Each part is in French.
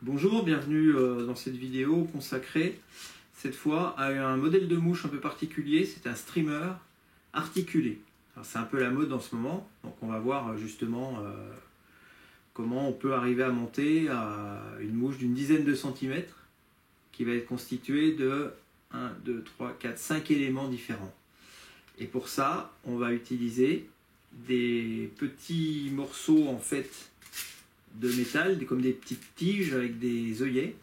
Bonjour, bienvenue dans cette vidéo consacrée cette fois à un modèle de mouche un peu particulier. C'est un streamer articulé. C'est un peu la mode en ce moment, donc on va voir justement comment on peut arriver à monter à une mouche d'une dizaine de centimètres qui va être constituée de 1, 2, 3, 4, 5 éléments différents. Et pour ça, on va utiliser des petits morceaux en fait de métal, comme des petites tiges avec des œillets.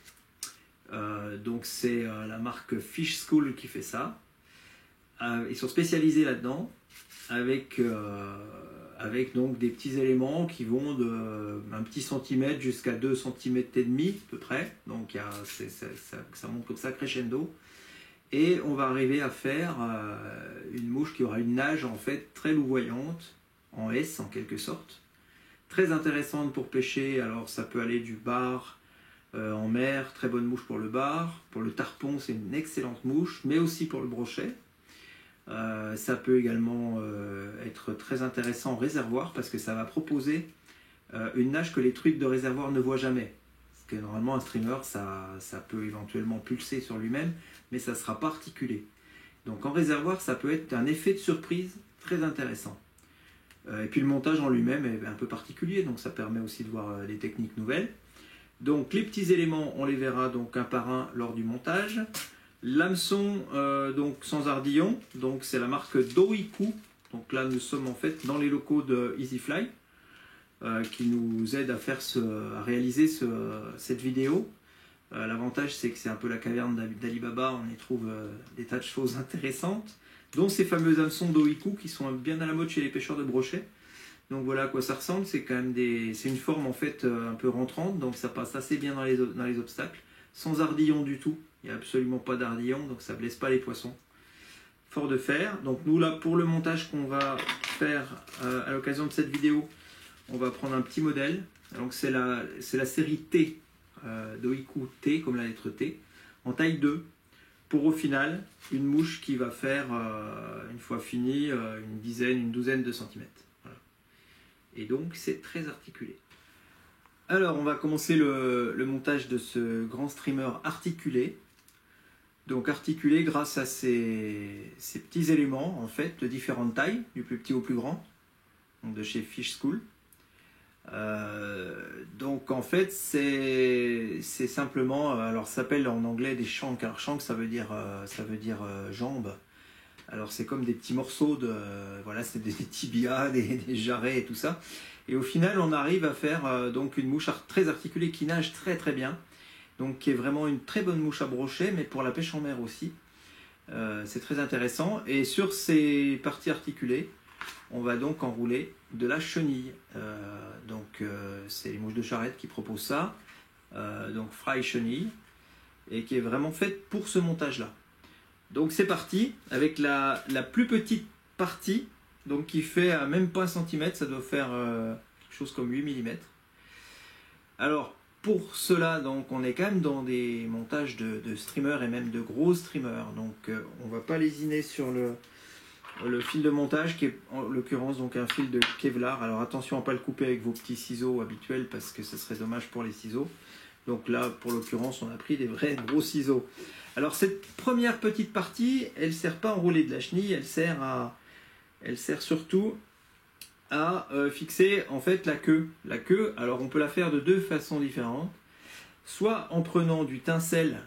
Donc c'est la marque Fish School qui fait ça. Ils sont spécialisés là-dedans avec donc des petits éléments qui vont de un petit centimètre jusqu'à 2 centimètres et demi à peu près. Donc ça monte comme ça crescendo. Et on va arriver à faire une mouche qui aura une nage en fait très louvoyante, en S en quelque sorte. Très intéressante pour pêcher, alors ça peut aller du bar en mer, très bonne mouche pour le bar. Pour le tarpon, c'est une excellente mouche, mais aussi pour le brochet. Ça peut également être très intéressant en réservoir parce que ça va proposer une nage que les truites de réservoir ne voient jamais. Parce que normalement un streamer, ça peut éventuellement pulser sur lui-même, mais ça ne sera pas articulé. Donc en réservoir, ça peut être un effet de surprise très intéressant. Et puis le montage en lui-même est un peu particulier, donc ça permet aussi de voir des techniques nouvelles. Donc les petits éléments, on les verra donc un par un lors du montage. L'hameçon donc sans ardillon, donc c'est la marque Doiku. Donc là nous sommes en fait dans les locaux de EasyFly qui nous aide à réaliser cette vidéo. L'avantage c'est que c'est un peu la caverne d'Ali Baba, on y trouve des tas de choses intéressantes, dont ces fameux hameçons Doiku qui sont bien à la mode chez les pêcheurs de brochet. Donc voilà à quoi ça ressemble, c'est quand même c'est une forme en fait un peu rentrante, donc ça passe assez bien dans les obstacles, sans ardillon du tout, il n'y a absolument pas d'ardillon, donc ça ne blesse pas les poissons. Fort de fer. Donc nous là pour le montage qu'on va faire à l'occasion de cette vidéo, on va prendre un petit modèle. Donc c'est la série T, Doiku T comme la lettre T, en taille 2. Pour au final une mouche qui va faire, une fois finie, une douzaine de centimètres. Voilà. Et donc c'est très articulé. Alors on va commencer le montage de ce grand streamer articulé. Donc articulé grâce à ces petits éléments en fait de différentes tailles, du plus petit au plus grand, donc de chez Fish School. Donc en fait c'est simplement, alors ça s'appelle en anglais des shanks. Alors shank ça veut dire jambes. Alors c'est comme des petits morceaux de voilà, c'est des tibias, des jarrets et tout ça. Et au final on arrive à faire donc une mouche très articulée qui nage très très bien. Donc qui est vraiment une très bonne mouche à brochet, mais pour la pêche en mer aussi. C'est très intéressant. Et sur ces parties articulées, on va donc enrouler de la chenille. C'est les mouches de charrette qui proposent ça. Donc fry chenille. Et qui est vraiment faite pour ce montage-là. Donc c'est parti avec la plus petite partie. Donc qui fait même pas 1 cm, ça doit faire quelque chose comme 8 mm. Alors pour cela, donc, on est quand même dans des montages de streamers et même de gros streamers. Donc on va pas lésiner sur le fil de montage qui est en l'occurrence donc un fil de Kevlar. Alors attention à ne pas le couper avec vos petits ciseaux habituels parce que ce serait dommage pour les ciseaux. Donc là pour l'occurrence on a pris des vrais gros ciseaux. Alors cette première petite partie, elle ne sert pas à enrouler de la chenille, elle sert surtout à fixer en fait la queue. La queue, alors on peut la faire de deux façons différentes. Soit en prenant du tinsel,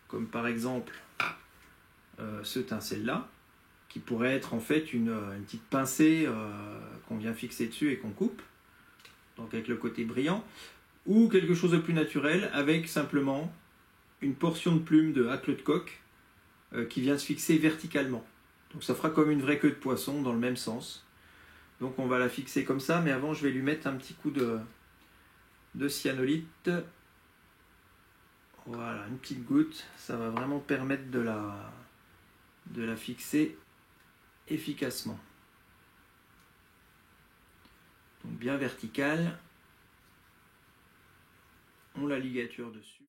comme par exemple ce tinsel là, qui pourrait être en fait une petite pincée qu'on vient fixer dessus et qu'on coupe, donc avec le côté brillant, ou quelque chose de plus naturel avec simplement une portion de plume de hâcle de coque qui vient se fixer verticalement. Donc ça fera comme une vraie queue de poisson dans le même sens. Donc on va la fixer comme ça, mais avant je vais lui mettre un petit coup de cyanolite. Voilà, une petite goutte, ça va vraiment permettre de la fixer efficacement. Donc bien verticale, on la ligature dessus.